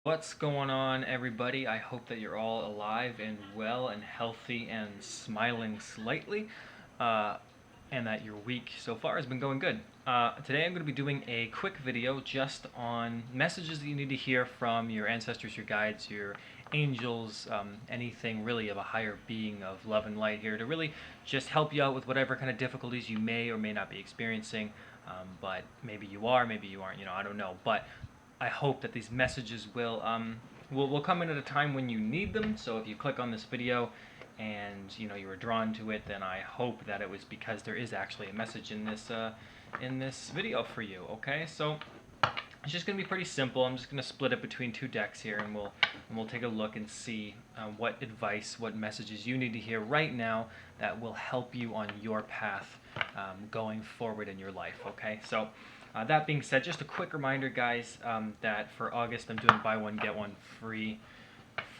What's going on, everybody? I hope that you're all alive and well and healthy and smiling slightly, uh, and that your week so far has been going good. Today I'm going to be doing a quick video just on messages that you need to hear from your ancestors, your guides, your angels, anything really of a higher being of love and light here to really just help you out with whatever kind of difficulties you may or may not be experiencing. But maybe you are, maybe you aren't, I don't know. But I hope that these messages will come in at a time when you need them. So if you click on this video and you were drawn to it, then I hope that it was because there is actually a message in this video for you. Okay, so it's just gonna be pretty simple. I'm just gonna split it between two decks here, and we'll take a look and see what advice, what messages you need to hear right now that will help you on your path going forward in your life. Okay, so. That being said, just a quick reminder, guys, that for August I'm doing buy one get one free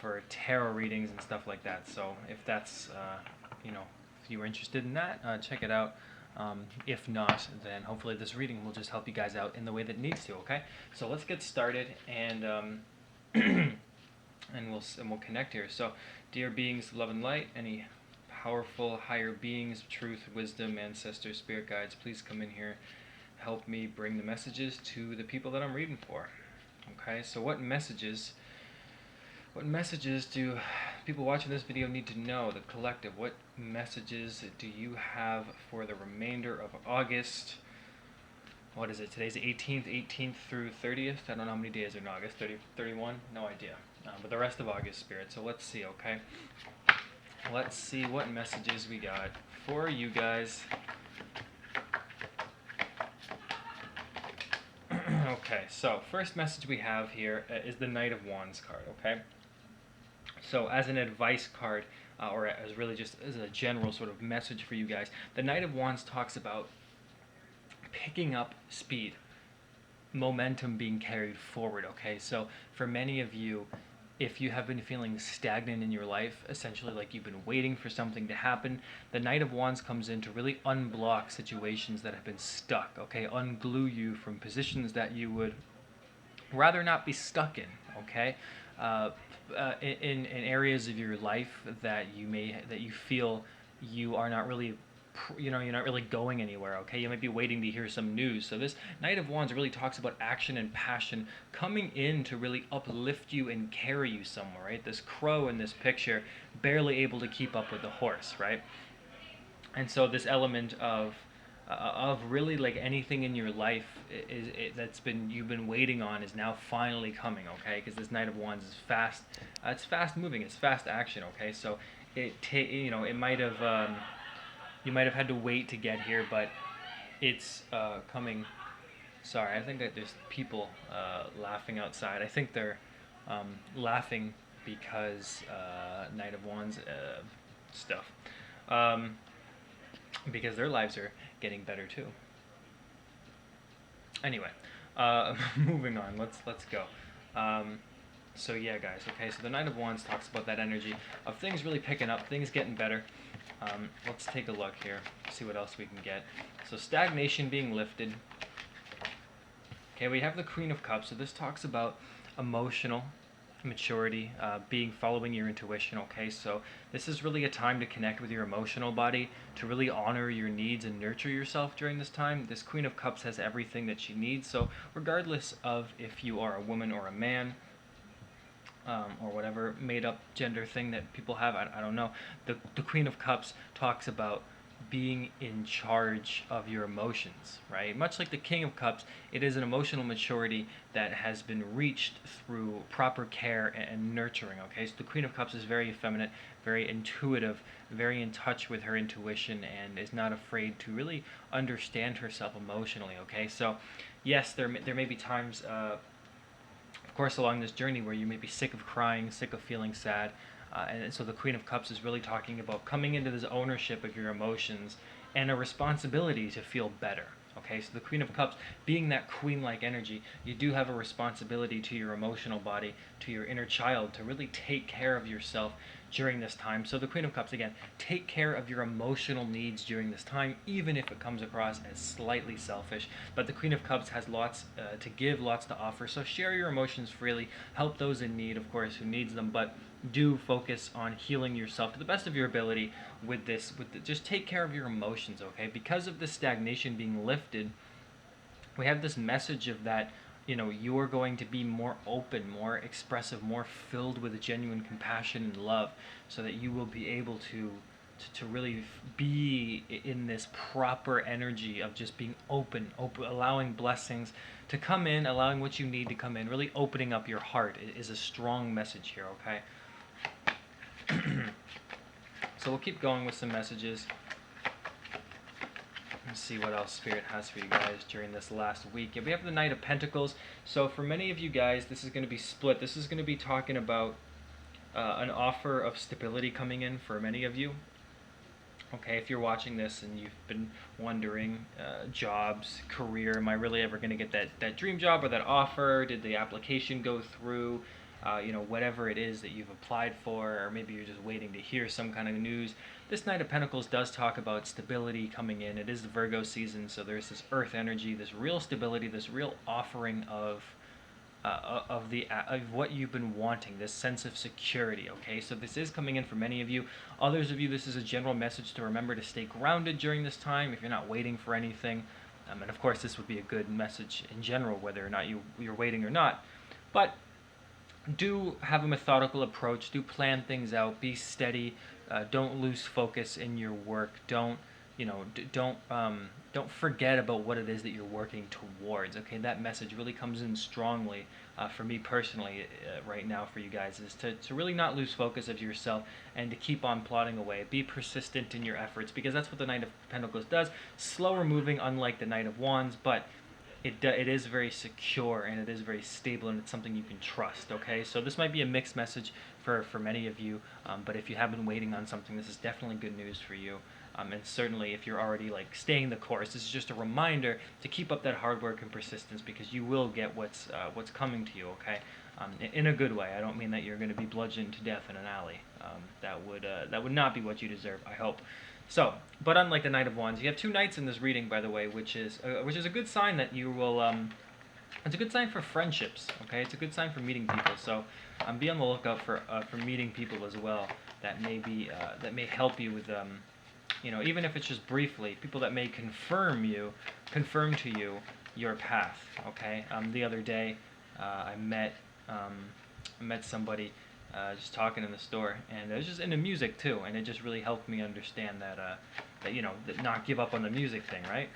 for tarot readings and stuff like that. So if that's if you were interested in that, check it out. If not, then hopefully this reading will just help you guys out in the way that it needs to. Okay, so let's get started and and we'll connect here. So, dear beings of love and light, any powerful higher beings of truth, wisdom, ancestors, spirit guides, please come in here. Help me bring the messages to the people that I'm reading for. Okay, so what messages do people watching this video need to know, the collective? What messages do you have for the remainder of August? What is it? Today's the 18th through 30th. I don't know how many days are in August. 30, 31? No idea. But the rest of August, Spirit. So let's see, okay? Let's see what messages we got for you guys. Okay, so first message we have here is the Knight of Wands card, okay? So as an advice card, or as really just as a general sort of message for you guys, the Knight of Wands talks about picking up speed, momentum being carried forward, okay? So for many of you, if you have been feeling stagnant in your life, essentially like you've been waiting for something to happen, the Knight of Wands comes in to really unblock situations that have been stuck, okay? Unglue you from positions that you would rather not be stuck in, okay? In areas of your life that you feel you are not really you're not really going anywhere, okay? You might be waiting to hear some news. So this Knight of Wands really talks about action and passion coming in to really uplift you and carry you somewhere, right? This crow in this picture barely able to keep up with the horse, right? And so this element of really like anything in your life you've been waiting on is now finally coming, okay? Because this Knight of Wands is fast. It's fast moving. It's fast action, okay? So it might have you might have had to wait to get here, but it's coming. Sorry, I think that there's people laughing outside. I think they're laughing because Knight of Wands stuff. Because their lives are getting better too. Anyway, moving on. Let's go. So yeah, guys. Okay, so the Knight of Wands talks about that energy of things really picking up, things getting better. Let's take a look here, see what else we can get. So stagnation being lifted. Okay, we have the Queen of Cups. So this talks about emotional maturity, following your intuition. Okay, so this is really a time to connect with your emotional body, to really honor your needs and nurture yourself during this time. This Queen of Cups has everything that she needs. So regardless of if you are a woman or a man, or whatever made up gender thing that people have, I don't know. The Queen of Cups talks about being in charge of your emotions, right? Much like the King of Cups, it is an emotional maturity that has been reached through proper care and nurturing, okay? So the Queen of Cups is very effeminate, very intuitive, very in touch with her intuition, and is not afraid to really understand herself emotionally, okay? So yes, there may be times of course, along this journey where you may be sick of crying, sick of feeling sad. And so the Queen of Cups is really talking about coming into this ownership of your emotions and a responsibility to feel better. Okay, so the Queen of Cups, being that queen-like energy, you do have a responsibility to your emotional body, to your inner child, to really take care of yourself, during this time. So the Queen of Cups, again, take care of your emotional needs during this time, even if it comes across as slightly selfish. But the Queen of Cups has lots to give, lots to offer. So share your emotions freely. Help those in need, of course, who needs them. But do focus on healing yourself to the best of your ability with this. Just take care of your emotions, okay? Because of the stagnation being lifted, we have this message of that, you're going to be more open, more expressive, more filled with genuine compassion and love, so that you will be able to really be in this proper energy of just being open, allowing blessings to come in, allowing what you need to come in, really opening up your heart is a strong message here, okay? So we'll keep going with some messages. Let's see what else Spirit has for you guys during this last week. We have the Knight of Pentacles. So for many of you guys, this is going to be split. This is going to be talking about an offer of stability coming in for many of you. Okay, if you're watching this and you've been wondering, jobs, career, am I really ever going to get that dream job or that offer? Did the application go through? Whatever it is that you've applied for, or maybe you're just waiting to hear some kind of news. This Knight of Pentacles does talk about stability coming in. It is the Virgo season, so there's this earth energy, this real stability, this real offering of what you've been wanting, this sense of security, okay? So this is coming in for many of you. Others of you, this is a general message to remember to stay grounded during this time if you're not waiting for anything. And of course, this would be a good message in general, whether or not you're waiting or not. But do have a methodical approach. Do plan things out. Be steady. Don't lose focus in your work. Don't forget about what it is that you're working towards. Okay, that message really comes in strongly for me personally right now for you guys, is to really not lose focus of yourself and to keep on plodding away. Be persistent in your efforts, because that's what the Knight of Pentacles does. Slower moving, unlike the Knight of Wands, but it is very secure and it is very stable, and it's something you can trust, okay? So this might be a mixed message for many of you, but if you have been waiting on something, this is definitely good news for you. And certainly if you're already staying the course, this is just a reminder to keep up that hard work and persistence, because you will get what's coming to you, okay? In a good way. I don't mean that you're going to be bludgeoned to death in an alley. That would not be what you deserve, I hope. So, but unlike the Knight of Wands, you have two knights in this reading, by the way, which is a good sign that you will. It's a good sign for friendships. Okay, it's a good sign for meeting people. So, be on the lookout for meeting people as well that may help you with even if it's just briefly, people that may confirm to you your path. Okay. The other day, I met somebody. Just talking in the store, and it was just into music too, and it just really helped me understand that that not give up on the music thing, right?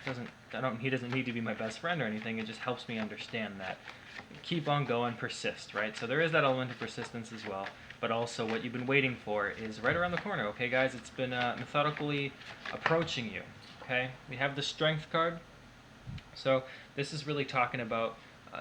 He doesn't need to be my best friend or anything. It just helps me understand that keep on going, persist, right? So there is that element of persistence as well, but also what you've been waiting for is right around the corner. Okay, guys, it's been methodically approaching you. Okay, we have the Strength card, so this is really talking about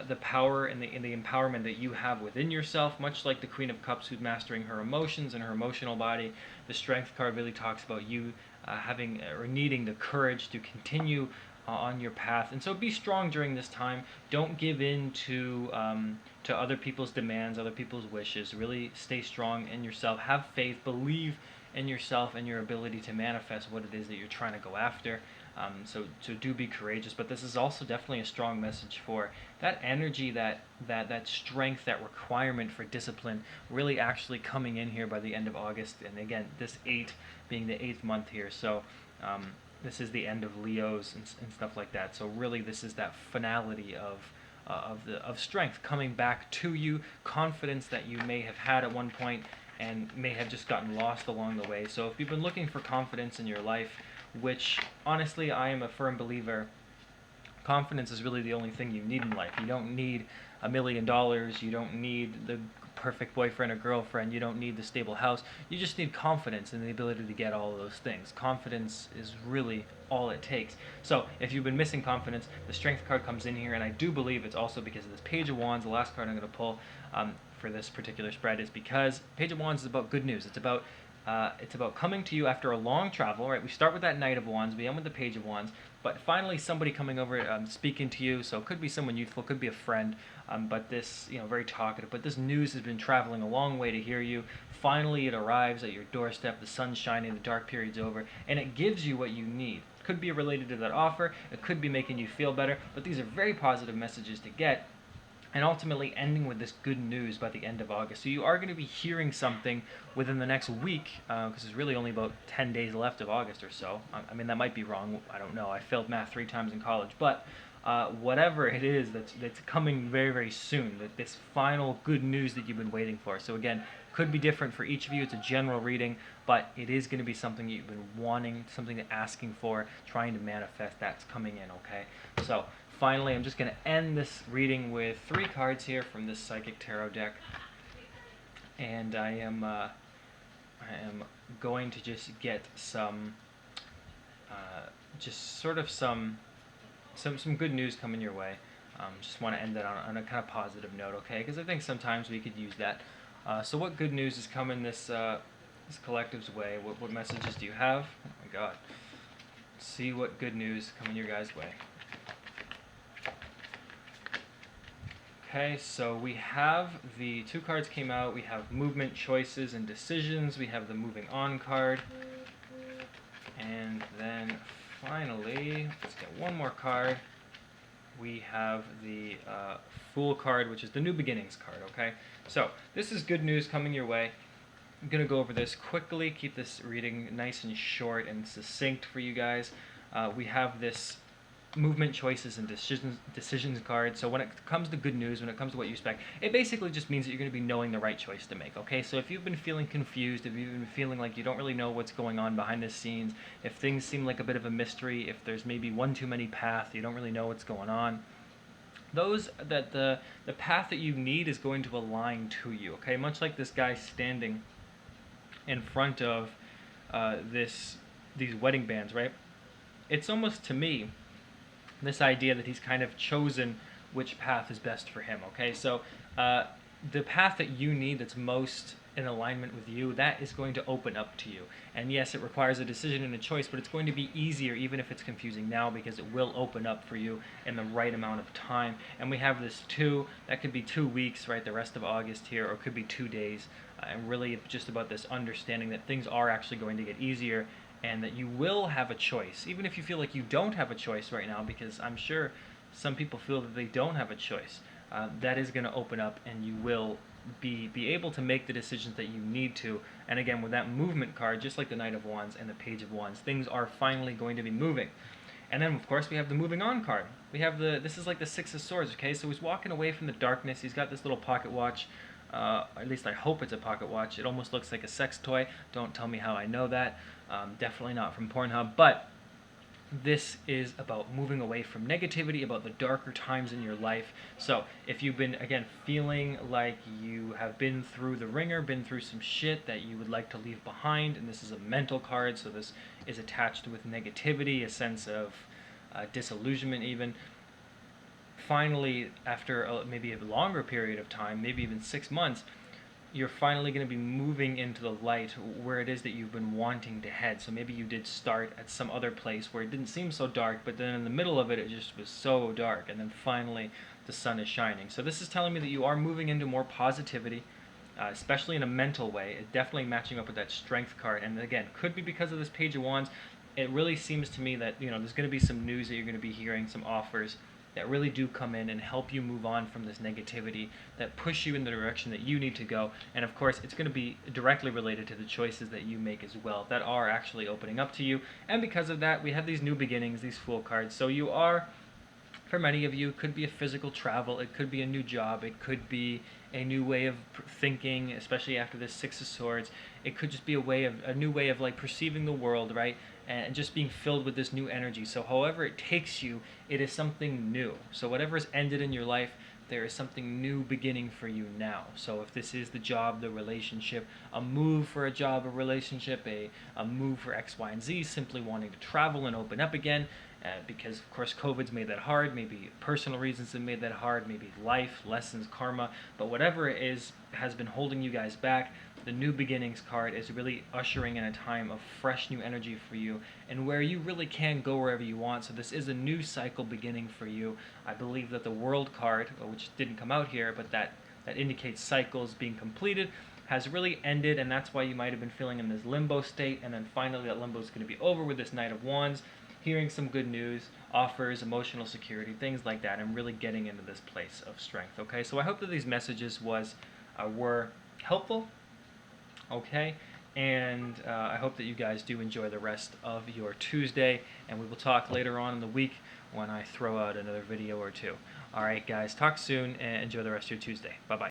the power and the empowerment that you have within yourself, much like the Queen of Cups, who's mastering her emotions and her emotional body. The Strength card really talks about you having or needing the courage to continue on your path. And so be strong during this time. Don't give in to other people's demands, other people's wishes. Really stay strong in yourself. Have faith. Believe in yourself and your ability to manifest what it is that you're trying to go after. So do be courageous, but this is also definitely a strong message for that energy, that strength, that requirement for discipline really actually coming in here by the end of August. And again, this 8 being the 8th month here. So this is the end of Leo's and stuff like that. So really this is that finality of strength coming back to you, confidence that you may have had at one point and may have just gotten lost along the way. So if you've been looking for confidence in your life, which honestly I am a firm believer, confidence is really the only thing you need in life. You don't need $1 million, you don't need the perfect boyfriend or girlfriend, you don't need the stable house. You just need confidence and the ability to get all of those things. Confidence is really all it takes. So if you've been missing confidence, the Strength card comes in here, and I do believe it's also because of this Page of Wands. The last card I'm going to pull for this particular spread is because Page of Wands is about good news. It's about coming to you after a long travel, right? We start with that Knight of Wands, we end with the Page of Wands, but finally somebody coming over, speaking to you. So it could be someone youthful, could be a friend, but this, very talkative, but this news has been traveling a long way to hear you. Finally, it arrives at your doorstep, the sun's shining, the dark period's over, and it gives you what you need. It could be related to that offer, it could be making you feel better, but these are very positive messages to get, and ultimately ending with this good news by the end of August. So you are going to be hearing something within the next week, because there's really only about 10 days left of August or so. I mean, that might be wrong. I don't know. I failed math 3 times in college. But whatever it is that's coming very, very soon, this final good news that you've been waiting for. So again, could be different for each of you. It's a general reading, but it is going to be something you've been wanting, something that asking for, trying to manifest. That's coming in, okay? So finally, I'm just going to end this reading with 3 cards here from this Psychic Tarot deck, and I am going to just get some, just sort of some good news coming your way. Just want to end that on a kind of positive note, okay? Because I think sometimes we could use that. So what good news is coming this collective's way? What messages do you have? Oh my God. Let's see what good news coming your guys' way. Okay, so we have the 2 cards came out. We have movement, choices, and decisions. We have the moving on card. And then finally, let's get one more card. We have the Fool card, which is the New Beginnings card, okay? So this is good news coming your way. I'm going to go over this quickly, keep this reading nice and short and succinct for you guys. We have this movement, choices, and decisions card. So when it comes to good news, when it comes to what you expect, it basically just means that you're going to be knowing the right choice to make, okay? So if you've been feeling confused, if you've been feeling like you don't really know what's going on behind the scenes, if things seem like a bit of a mystery, if there's maybe one too many paths, you don't really know what's going on, the path that you need is going to align to you, okay? Much like this guy standing in front of these wedding bands, right? It's almost, to me, this idea that he's kind of chosen which path is best for him, okay? So the path that you need that's most in alignment with you, that is going to open up to you. And yes, it requires a decision and a choice, but it's going to be easier even if it's confusing now, because it will open up for you in the right amount of time. And we have this 2, that could be 2 weeks, right, the rest of August here, or it could be 2 days. And really it's just about this understanding that things are actually going to get easier, and that you will have a choice, even if you feel like you don't have a choice right now, because I'm sure some people feel that they don't have a choice. That is going to open up, and you will be able to make the decisions that you need to. And again, with that movement card, just like the Knight of Wands and the Page of Wands, things are finally going to be moving. And then, of course, we have the moving on card. We have this is like the 6 of Swords, okay? So he's walking away from the darkness. He's got this little pocket watch. At least I hope it's a pocket watch. It almost looks like a sex toy. Don't tell me how I know that. Definitely not from Pornhub. But this is about moving away from negativity, about the darker times in your life. So if you've been, again, feeling like you have been through the ringer, been through some shit that you would like to leave behind, and this is a mental card, so this is attached with negativity, a sense of disillusionment even. Finally, after maybe a longer period of time, maybe even 6 months, you're finally going to be moving into the light where it is that you've been wanting to head. So maybe you did start at some other place where it didn't seem so dark, but then in the middle of it, it just was so dark, and then finally the sun is shining. So this is telling me that you are moving into more positivity, especially in a mental way. It's definitely matching up with that strength card, and again, could be because of this Page of Wands. It really seems to me that, there's going to be some news that you're going to be hearing, some offers that really do come in and help you move on from this negativity, that push you in the direction that you need to go. And of course, it's going to be directly related to the choices that you make as well, that are actually opening up to you. And because of that, we have these new beginnings, these Fool cards. So you are, for many of you, it could be a physical travel, it could be a new job, it could be a new way of thinking, especially after this 6 of Swords. It could just be a new way of like perceiving the world, right? And just being filled with this new energy. So however it takes you, it is something new. So whatever's ended in your life, there is something new beginning for you now. So if this is the job, the relationship, a move for a job, a relationship, a move for X, Y, and Z, simply wanting to travel and open up again, because of course COVID's made that hard, maybe personal reasons have made that hard, maybe life, lessons, karma, but whatever it is has been holding you guys back. The New Beginnings card is really ushering in a time of fresh new energy for you, and where you really can go wherever you want. So this is a new cycle beginning for you. I believe that the World card, which didn't come out here, but that indicates cycles being completed, has really ended, and that's why you might have been feeling in this limbo state, and then finally that limbo is going to be over with this Knight of Wands, hearing some good news, offers, emotional security, things like that, and really getting into this place of strength. Okay, so I hope that these messages were helpful. Okay, and I hope that you guys do enjoy the rest of your Tuesday, and we will talk later on in the week when I throw out another video or two. All right, guys, talk soon, and enjoy the rest of your Tuesday. Bye-bye.